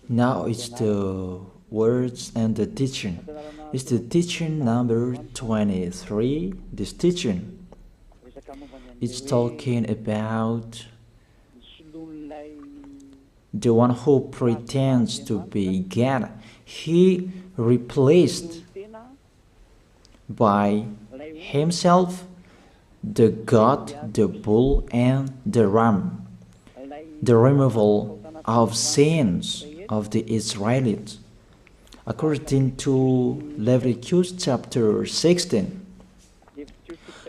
Now it's the words and the teaching. It's the teaching number 23. This teaching is talking about the one who pretends to be God. He replaced by himself the goat, the bull, and the ram. The removal of sins of the Israelites, according to Leviticus chapter 16.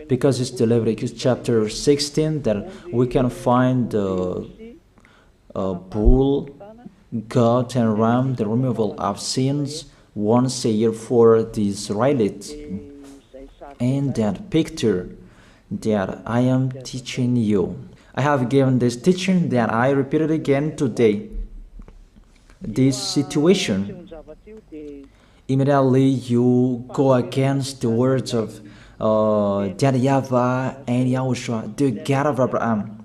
Because it's the Leviticus chapter 16 that we can find the bull, goat, and ram, the removal of sins once a year for the Israelites. And that picture that I am teaching you, I have given this teaching that I repeated again today. This situation, immediately you go against the words of that YAHVAH and YAHOSHUAH, the God of Abraham,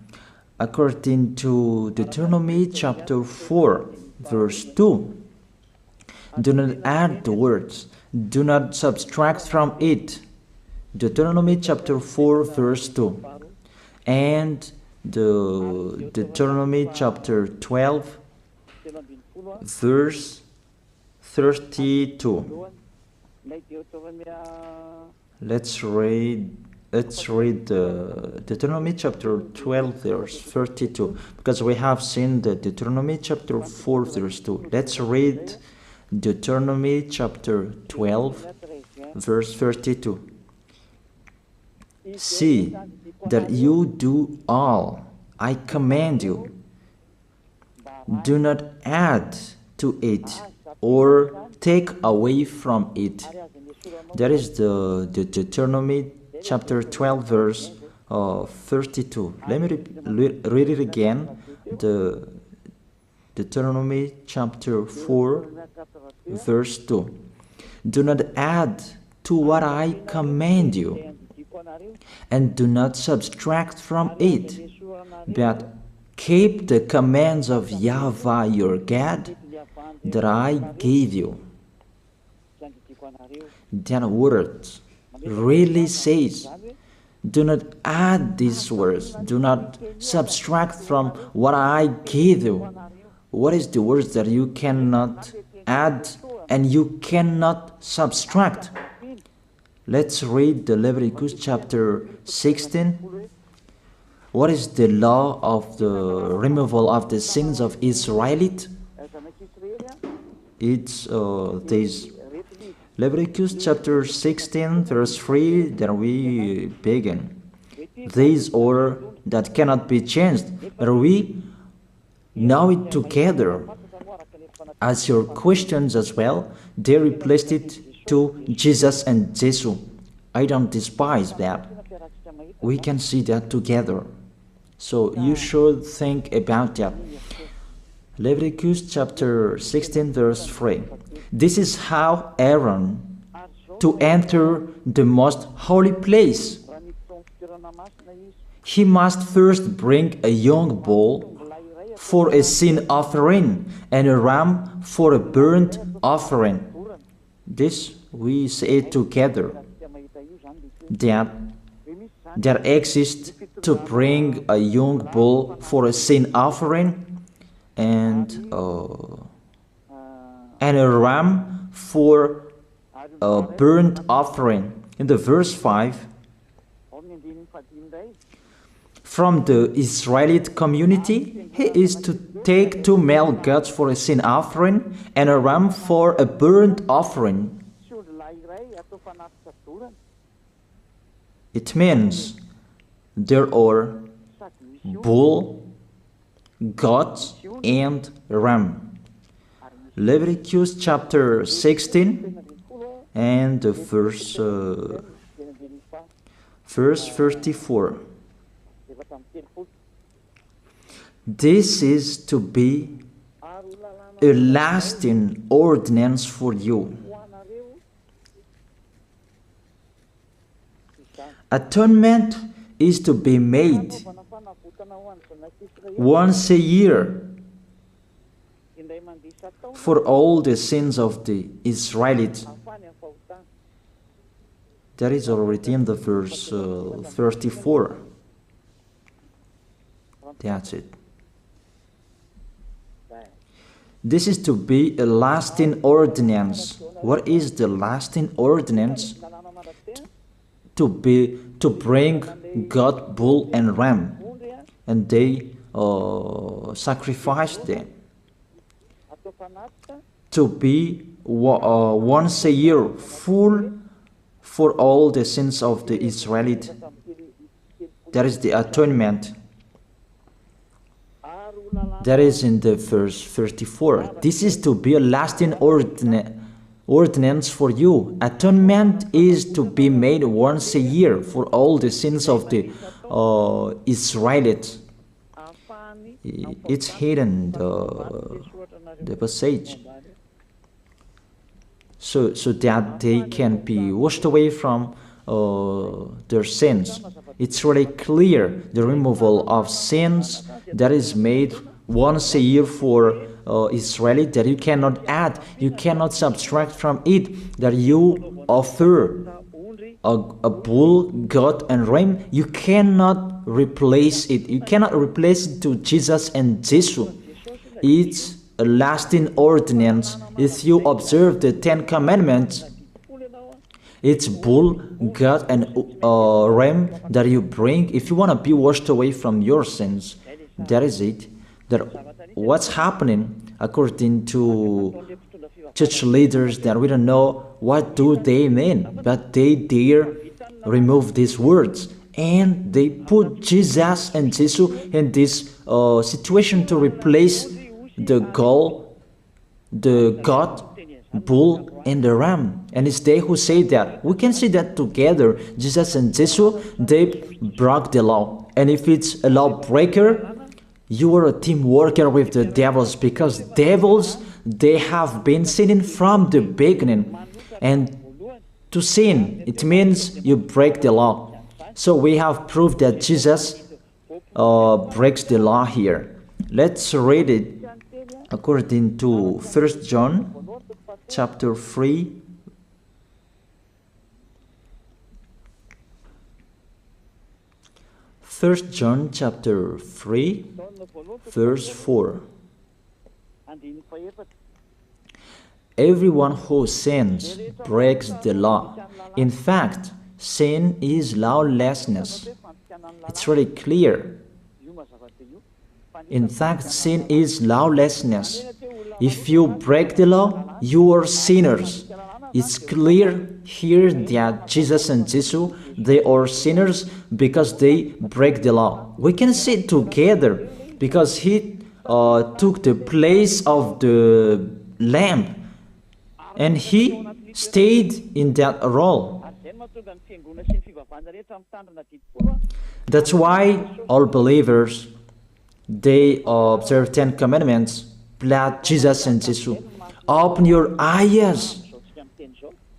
according to Deuteronomy chapter 4, verse 2. Do not add the words, do not subtract from it. Deuteronomy chapter 4, verse 2. And the Deuteronomy chapter 12, verse 32. Let's read the Deuteronomy chapter 12, verse 32, because we have seen the Deuteronomy chapter 4, verse 2. Let's read Deuteronomy chapter 12, verse 32. See that you do all I command you. Do not add to it or take away from it. That is the Deuteronomy chapter 12, verse 32. Let me read it again. The Deuteronomy chapter 4, verse 2. Do not add to what I command you, and do not subtract from it, but keep the commands of YAHVAH your God that I gave you. That word really says, do not add these words, do not subtract from what I gave you. What is the words that you cannot add and you cannot subtract? Let's read the Leviticus chapter 16. What is the law of the removal of the sins of Israelite? It's this. Leviticus chapter 16, verse 3, that we begin. This order that cannot be changed, but we know it together. As your questions as well, they replaced it to Jesus and Jesus. I don't despise that. We can see that together. So you should think about that. Leviticus chapter 16, verse 3. This is how Aaron to enter the most holy place. He must first bring a young bull for a sin offering and a ram for a burnt offering. This we say together, that there exists to bring a young bull for a sin offering and a ram for a burnt offering. In the verse 5, from the Israelite community, he is to take 2 male goats for a sin offering and a ram for a burnt offering. It means there are bull, goat, and ram. Leviticus chapter 16 and verse 34. This is to be a lasting ordinance for you. Atonement is to be made once a year for all the sins of the Israelites. That is already in the verse 34. That's it. This is to be a lasting ordinance. What is the lasting ordinance? To bring God, bull and ram, and they sacrifice them. To be once a year full for all the sins of the Israelites. That is the atonement. That is in the verse 34. This is to be a lasting ordinance for you. Atonement is to be made once a year for all the sins of the Israelites. It's hidden, the passage. So that they can be washed away from their sins. It's really clear, the removal of sins that is made once a year for Israeli, that you cannot add, you cannot subtract from it, that you offer a bull, goat and ram, you cannot replace it. You cannot replace it to Jesus and Jesus. It's a lasting ordinance. If you observe the 10 Commandments, it's bull, goat and ram that you bring if you want to be washed away from your sins. That is it. That what's happening according to church leaders, that we don't know what do they mean, but they dare remove these words and they put Jesus and Jesus in this situation to replace the goat, bull and the ram. And it's they who say that. We can see that together, Jesus and Jesus, they broke the law. And if it's a lawbreaker, you are a team worker with the devils, because devils, they have been sinning from the beginning. And to sin, it means you break the law. So we have proved that Jesus breaks the law here. Let's read it according to 1 John chapter 3. First John chapter 3, verse 4. Everyone who sins breaks the law. In fact, sin is lawlessness. It's really clear. In fact, sin is lawlessness. If you break the law, you are sinners. It's clear here that Jesus and Jesus, they are sinners because they break the law. We can see it together because he took the place of the lamb and he stayed in that role. That's why all believers, they observe 10 commandments, blood, Jesus and Jesus. Open your eyes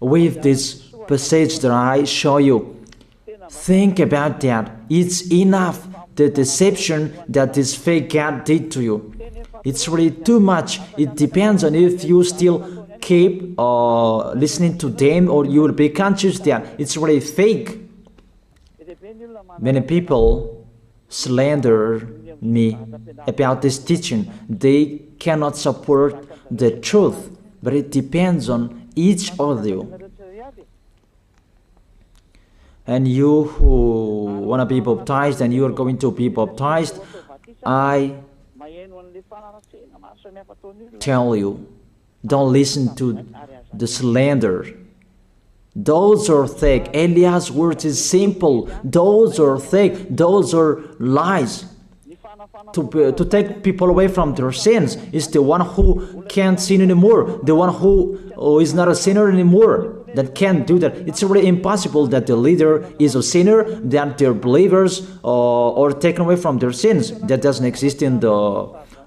with this passage that I show you. Think about that. It's enough, the deception that this fake God did to you. It's really too much. It depends on if you still keep listening to them, or you will be conscious that it's really fake. Many people slander me about this teaching. They cannot support the truth, but it depends on each of you. And you who want to be baptized and you are going to be baptized, I tell you, don't listen to the slander. Those are fake. Eliah's words is simple. Those are fake. Those are lies. To take people away from their sins is the one who can't sin anymore. The one who is not a sinner anymore, that can't do that. It's really impossible that the leader is a sinner, that their believers are taken away from their sins. That doesn't exist in the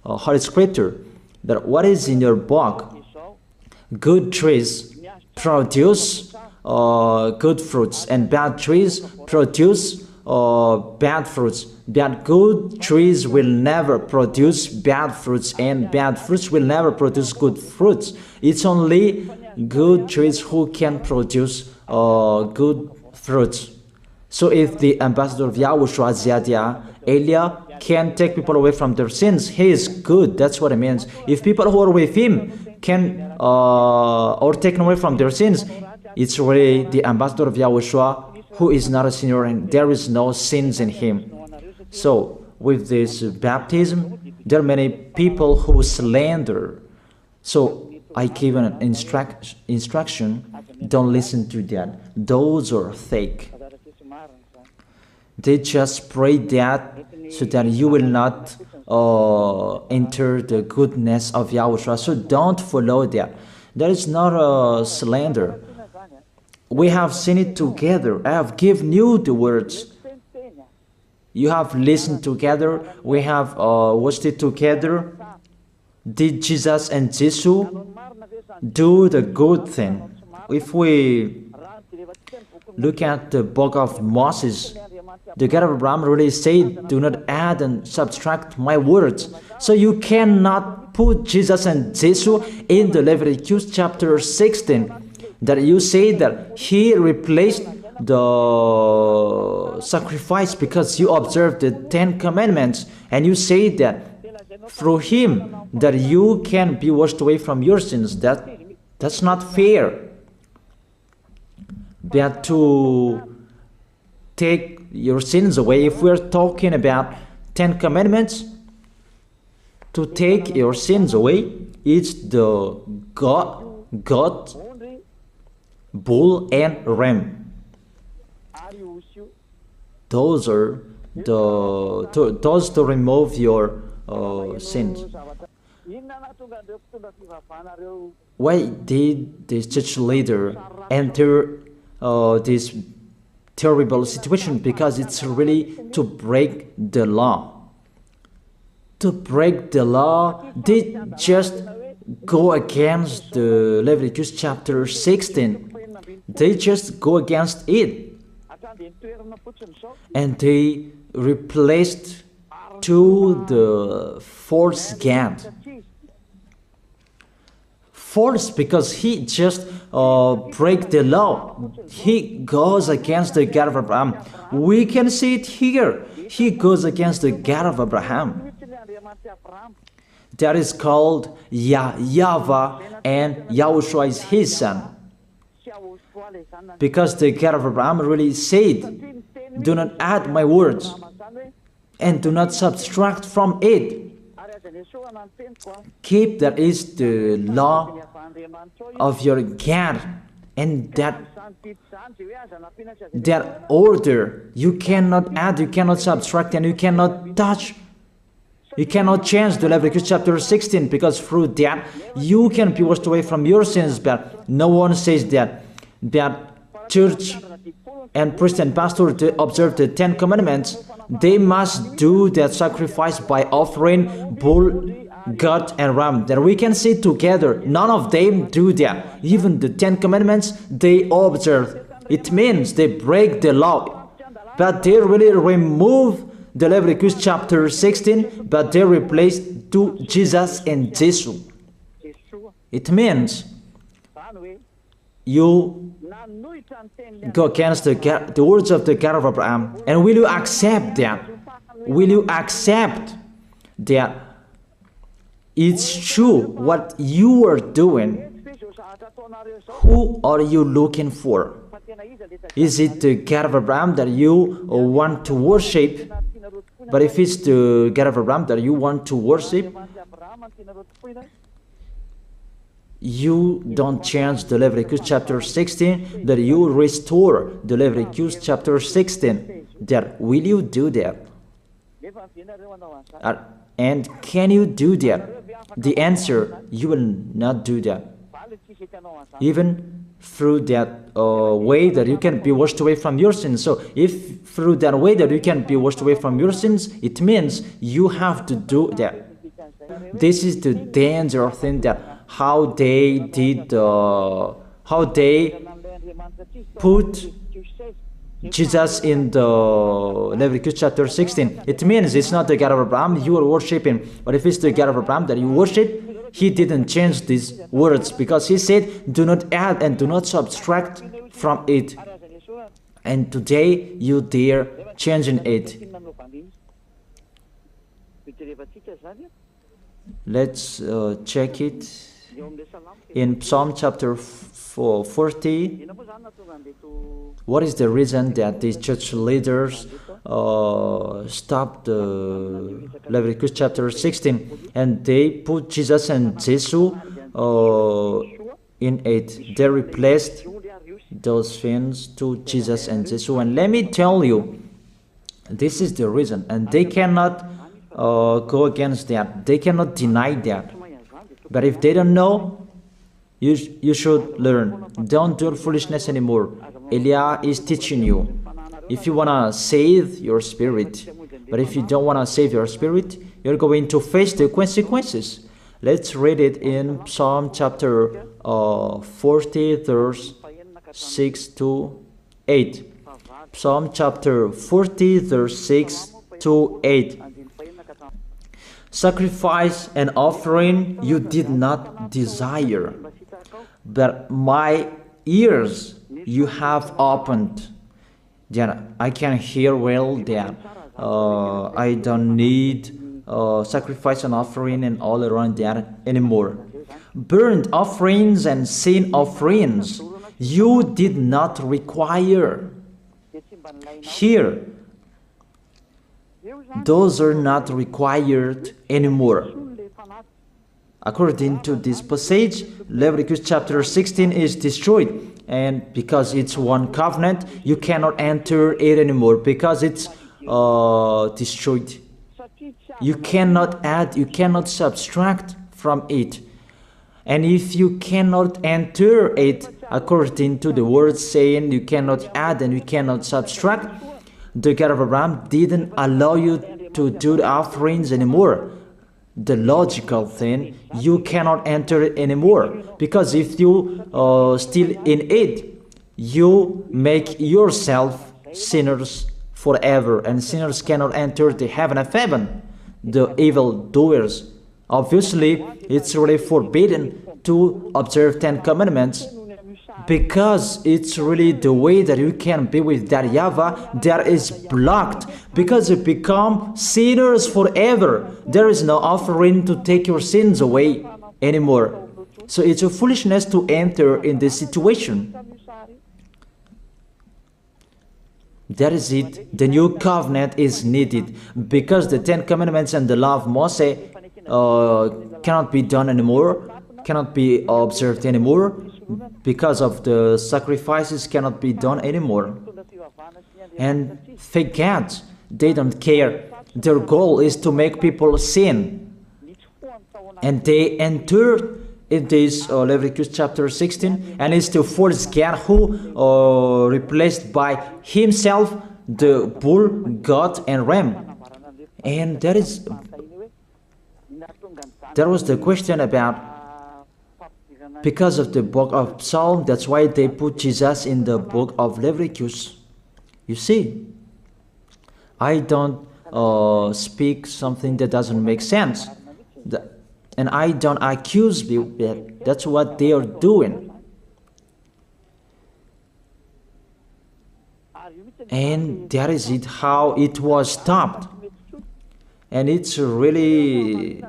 Holy Scripture. That what is in your book? Good trees produce good fruits, and bad trees produce bad fruits. That good trees will never produce bad fruits, and bad fruits will never produce good fruits. It's only good trees who can produce good fruits. So if the ambassador of Yahushua, Ziyadiyah, Elia, can take people away from their sins, he is good. That's what it means. If people who are with him can or taken away from their sins, it's really the ambassador of Yahushua who is not a sinner, and there is no sins in him. So with this baptism, there are many people who slander. So I give an instruction, don't listen to that. Those are fake. They just pray that so that you will not enter the goodness of Yahushua. So don't follow that. That is not a slander. We have seen it together. I have given you the words. You have listened together. We have watched it together. Did Jesus and Jesus do the good thing? If we look at the book of Moses, the God of Abraham really said, do not add and subtract my words. So you cannot put Jesus and Jesus in the Leviticus chapter 16. That you say that he replaced the sacrifice because you observed the 10 commandments, and you say that through him that you can be washed away from your sins. That's not fair. That to take your sins away, if we're talking about 10 commandments, to take your sins away, it's the goat, bull, and ram. Those are those to remove your sins. Why did this church leader enter this terrible situation? Because it's really to break the law. To break the law, they just go against the Leviticus chapter 16. They just go against it. And they replaced to the false God. False because he just break the law. He goes against the God of Abraham. We can see it here. He goes against the God of Abraham. That is called YAHVAH, and YAHOSHUAH is his son. Because the God of Abraham really said, do not add my words and do not subtract from it. Keep that is the law of your God, and that order. You cannot add, you cannot subtract, and you cannot touch. You cannot change the Leviticus chapter 16, because through that you can be washed away from your sins. But no one says that church and priest and pastor to observe the 10 commandments, they must do that sacrifice by offering bull, goat, and ram. That we can see together. None of them do that. Even the 10 commandments they observe. It means they break the law, but they really remove the Leviticus chapter 16, but they replace to Jesus and Jesus. It means you go against the words of the God of Abraham. And will you accept that? Will you accept that it's true what you are doing? Who are you looking for? Is it the God of Abraham that you want to worship? But if it's the God of Abraham that you want to worship, you don't change the Leviticus chapter 16, that you restore the Leviticus chapter 16. That will you do that? And can you do that? The answer, you will not do that. Even through that way that you can be washed away from your sins. So if through that way that you can be washed away from your sins, it means you have to do that. This is the danger thing, that how they did, how they put Jesus in the Leviticus chapter 16. It means it's not the God of Abraham you are worshiping. But if it's the God of Abraham that you worship, he didn't change these words, because he said, do not add and do not subtract from it. And today you dare changing it. Let's check it in Psalm chapter 40. What is the reason that these church leaders stopped the Leviticus chapter 16 and they put Jesus and Jesus in it? They replaced those things to Jesus and Jesus. And let me tell you, this is the reason, and they cannot go against that. They cannot deny that. But if they don't know, you should learn. Don't do foolishness anymore. Elia is teaching you. If you want to save your spirit, but if you don't want to save your spirit, you're going to face the consequences. Let's read it in Psalm chapter 40, verse 6 to 8. Psalm chapter 40, verse 6 to 8. Sacrifice and offering you did not desire, but my ears you have opened. Then I can hear well that I don't need sacrifice and offering and all around that anymore. Burnt offerings and sin offerings you did not require. Here, those are not required anymore. According to this passage, Leviticus chapter 16 is destroyed, and because it's one covenant, you cannot enter it anymore because it's destroyed. You cannot add, you cannot subtract from it. And if you cannot enter it according to the word saying you cannot add and you cannot subtract, the God of Abraham didn't allow you to do the offerings anymore. The logical thing, you cannot enter it anymore, because if you still in it, you make yourself sinners forever, and sinners cannot enter the heaven of heaven, the evil doers. Obviously, it's really forbidden to observe 10 commandments, because it's really the way that you can be with that YAHVAH that is blocked, because you become sinners forever. There is no offering to take your sins away anymore. So it's a foolishness to enter in this situation. That is it. The new covenant is needed, because the 10 commandments and the law of Moses cannot be done anymore, cannot be observed anymore, because of the sacrifices cannot be done anymore. And fake gods, they don't care. Their goal is to make people sin. And they entered in this Leviticus chapter 16, and it's the false God who replaced by himself the bull, goat, and ram. And there was the question about, because of the book of Psalm, that's why they put Jesus in the book of Leviticus. You see, I don't speak something that doesn't make sense. And I don't accuse you that that's what they are doing. And that is it, how it was stopped. And it's really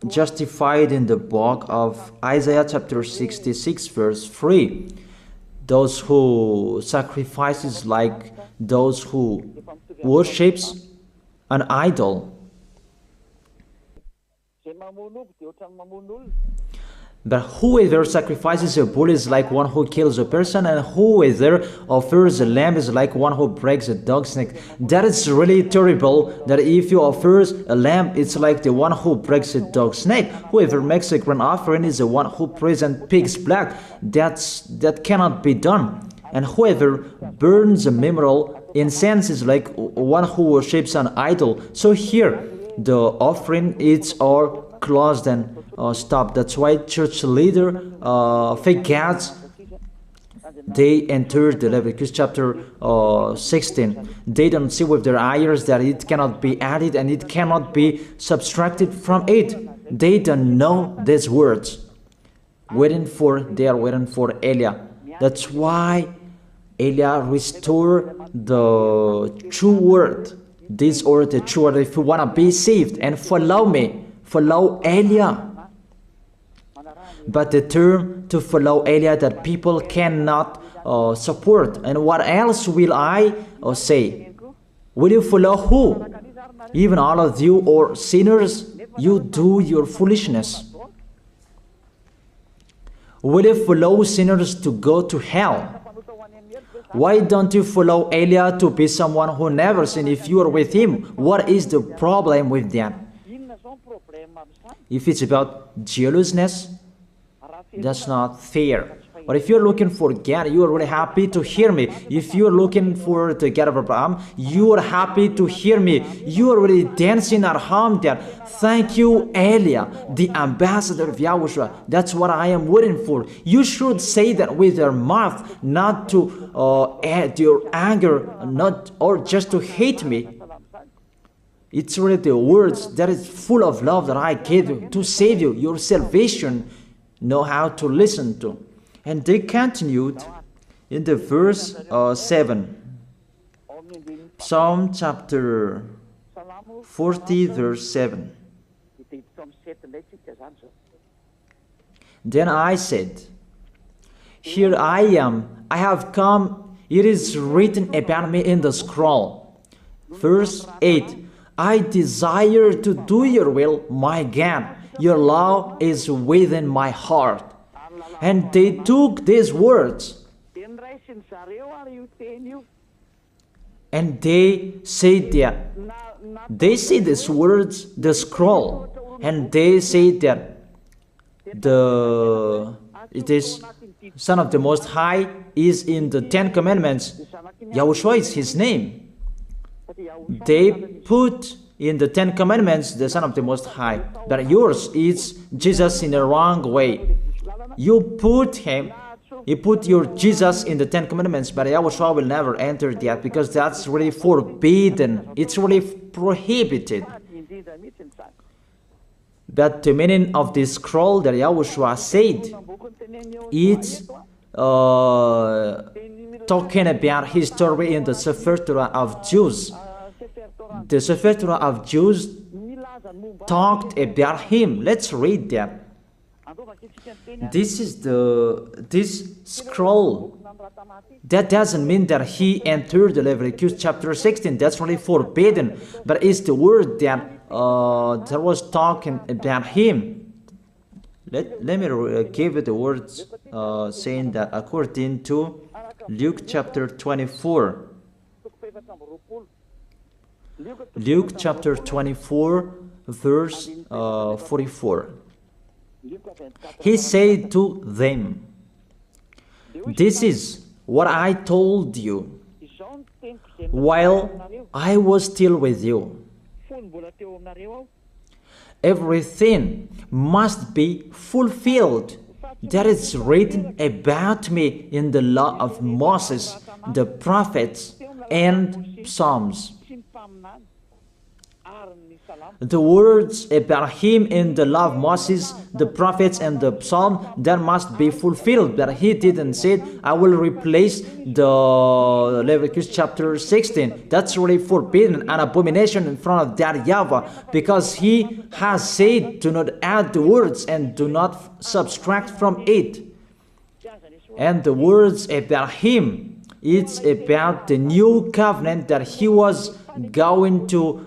justified in the book of Isaiah chapter 66 verse 3. Those who sacrifices like those who worships an idol. But whoever sacrifices a bull is like one who kills a person, and whoever offers a lamb is like one who breaks a dog's neck. That is really terrible, that if you offer a lamb, it's like the one who breaks a dog's neck. Whoever makes a grain offering is the one who presents pig's blood. That cannot be done. And whoever burns a memorial incense is like one who worships an idol. So here, the offering is all closed and stopped. That's why church leader, fake gods, they entered the Leviticus chapter 16. They don't see with their eyes that it cannot be added and it cannot be subtracted from it. They don't know these words. They are waiting for Eliah. That's why Eliah restored the true word. This or the true word. If you want to be saved and follow me, follow Eliah. But the term to follow Eliah that people cannot support. And what else will I say? Will you follow who? Even all of you or sinners, you do your foolishness. Will you follow sinners to go to hell? Why don't you follow Eliah to be someone who never sinned if you are with him? What is the problem with that? If it's about jealousness, that's not fair. But if you're looking for God, you are really happy to hear me. If you're looking for the God of Abraham, you are happy to hear me. You are really dancing at home there. Thank you, Eliah, the ambassador of Yahushua. That's what I am waiting for. You should say that with your mouth, not to add your anger, not or just to hate me. It's really the words that is full of love that I gave you to save you. Your salvation, know how to listen to. And they continued in the verse 7. Psalm chapter 40 verse 7. Then I said, here I am, I have come, it is written about me in the scroll. Verse 8. I desire to do your will, my God. Your law is within my heart. And they took these words and they said that they see these words, the scroll, and they say that it is Son of the Most High is in the 10 Commandments. Yahushua is his name. They put in the 10 Commandments the Son of the Most High, but yours is Jesus in the wrong way. You put your Jesus in the 10 Commandments, but Yahushua will never enter that because that's really forbidden. It's really prohibited. But the meaning of this scroll that Yahushua said, it's talking about his story in the Sefer Torah of Jews. The Sefer Torah of Jews talked about him. Let's read that. This scroll. That doesn't mean that he entered the Leviticus chapter 16. That's really forbidden. But it's the word that was talking about him. Let me give you the words saying that according to Luke chapter 24. Luke chapter 24 verse 44. He said to them, this is what I told you while I was still with you. Everything must be fulfilled that is written about me in the law of Moses, the prophets, and Psalms. The words about him in the law of Moses, the prophets, and the psalm, that must be fulfilled. But he didn't say, I will replace the Leviticus chapter 16. That's really forbidden, an abomination in front of that YAHVAH, because he has said, do not add the words and do not subtract from it. And the words about him, it's about the new covenant that he was going to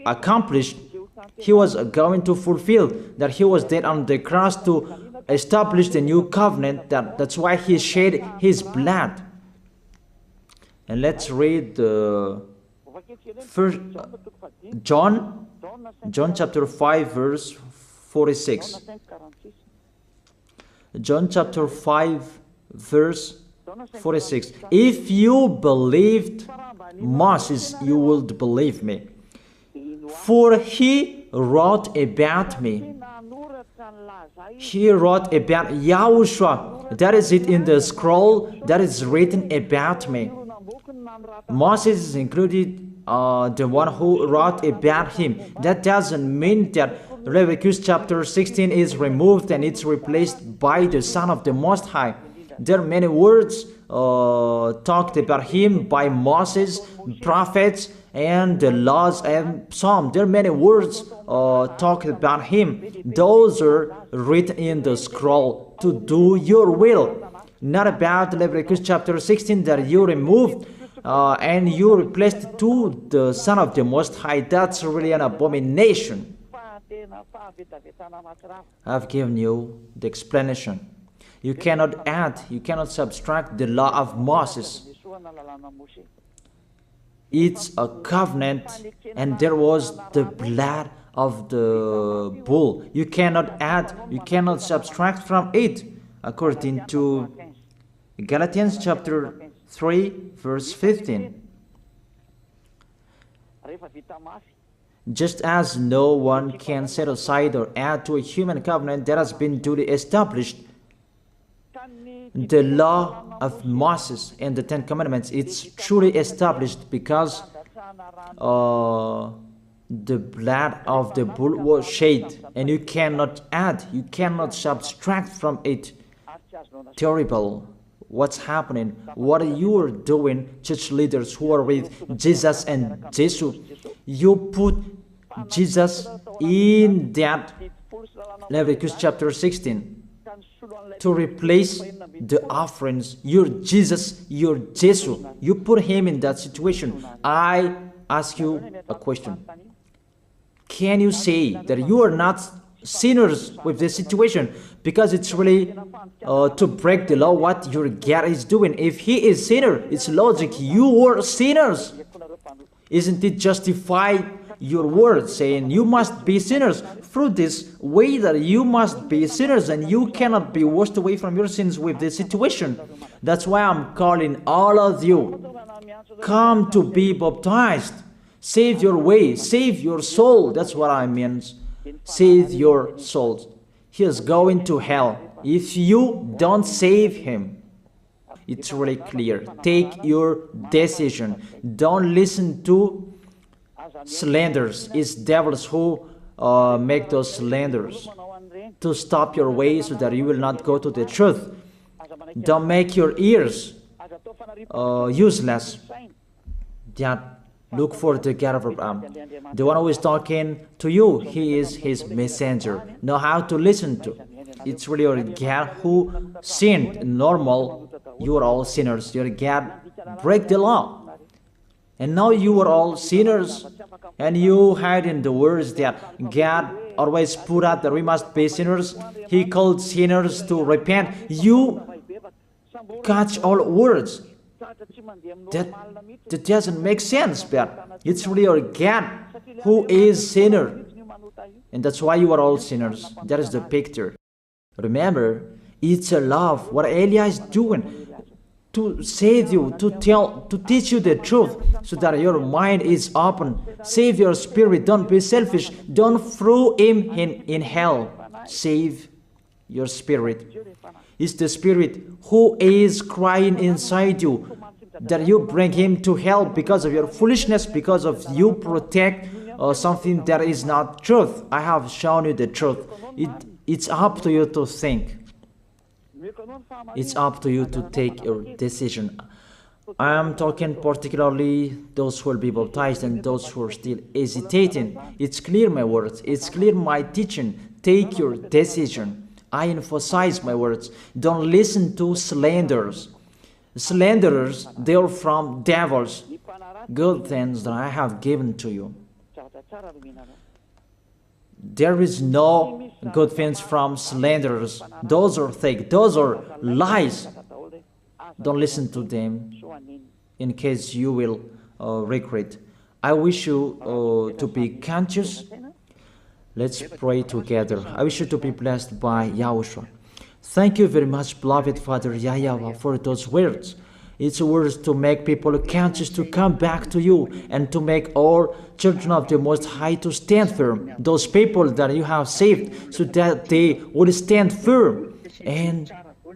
accomplish. He was going to fulfill, that he was dead on the cross to establish the new covenant. That's why he shed his blood. And let's read the first John chapter 5 verse 46. John chapter 5 verse 46. If you believed Moses, you would believe me, for he wrote about me. He wrote about Yahushua. That is it in the scroll that is written about me. Moses is included, the one who wrote about him. That doesn't mean that Leviticus chapter 16 is removed and it's replaced by the Son of the Most High. There are many words talked about him by Moses, prophets, and the laws and Psalm. There are many words talked about him. Those are written in the scroll to do your will. Not about Leviticus chapter 16 that you removed and you replaced to the Son of the Most High. That's really an abomination. I've given you the explanation. You cannot add, you cannot subtract the law of Moses. It's a covenant, and there was the blood of the bull. You cannot add, you cannot subtract from it, according to Galatians chapter 3, verse 15. Just as no one can set aside or add to a human covenant that has been duly established, the law of Moses and the Ten Commandments, it's truly established because the blood of the bull was shed, and you cannot add, you cannot subtract from it. Terrible. What's happening? What you are doing, church leaders who are with Jesus and Jesus? You put Jesus in that Leviticus chapter 16 to replace the offerings. You're Jesus, you're Jesus. You put him in that situation. I ask you a question. Can you say that you are not sinners with this situation? Because it's really to break the law what your God is doing. If he is sinner, it's logic. You are sinners. Isn't it justify your word saying you must be sinners through this way that you must be sinners and you cannot be washed away from your sins with this situation? That's why I'm calling all of you, come to be baptized. Save your way, save your soul. That's what I mean. Save your souls. He is going to hell if you don't save him. It's really clear. Take your decision. Don't listen to slanders. It's devils who make those slanders to stop your way so that you will not go to the truth. Don't make your ears useless. Look for the God of Abraham. The one who is talking to you, he is his messenger. Know how to listen to. It's really your God who sinned. Normal, you are all sinners. Your God break the law. And now you are all sinners. And you hide in the words that God always put out that we must be sinners. He called sinners to repent. You catch all words. That doesn't make sense, but it's really your God who is sinner. And that's why you are all sinners. That is the picture. Remember, it's a love. What Elia is doing to save you, to teach you the truth so that your mind is open. Save your spirit. Don't be selfish. Don't throw him in hell. Save your spirit. It's the spirit who is crying inside you that you bring him to hell because of your foolishness, because of you protect something that is not truth. I have shown you the truth. It's up to you to think. It's up to you to take your decision. I am talking particularly those who will be baptized and those who are still hesitating. It's clear my words. It's clear my teaching. Take your decision. I emphasize my words. Don't listen to slanders. Slanderers, they are from devils. Good things that I have given to you. There is no good things from slanderers. Those are fake. Those are lies. Don't listen to them in case you will regret. I wish you to be conscious. Let's pray together. I wish you to be blessed by YAHOSHUAH. Thank you very much, beloved Father YAHVAH, for those words. It's words to make people conscious to come back to you and to make all children of the Most High to stand firm. Those people that you have saved so that they will stand firm and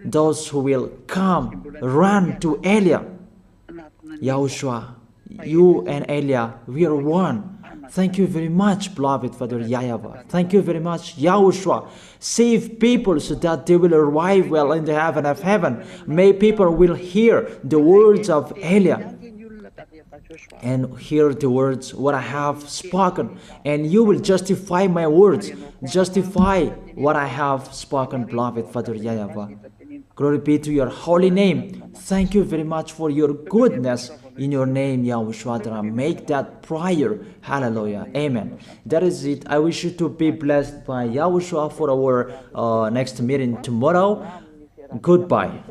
those who will come, run to Elia. Yahushua, you and Elia, we are one. Thank you very much, beloved Father YAHVAH. Thank you very much, Yahushua. Save people so that they will arrive well in the heaven of heaven. May people will hear the words of Elia and hear the words what I have spoken, and you will justify my words, justify what I have spoken, beloved Father YAHVAH. Glory be to your holy name. Thank you very much for your goodness. In your name, Yahushua, that I make that prayer. Hallelujah. Amen. That is it. I wish you to be blessed by Yahushua for our next meeting tomorrow. Goodbye.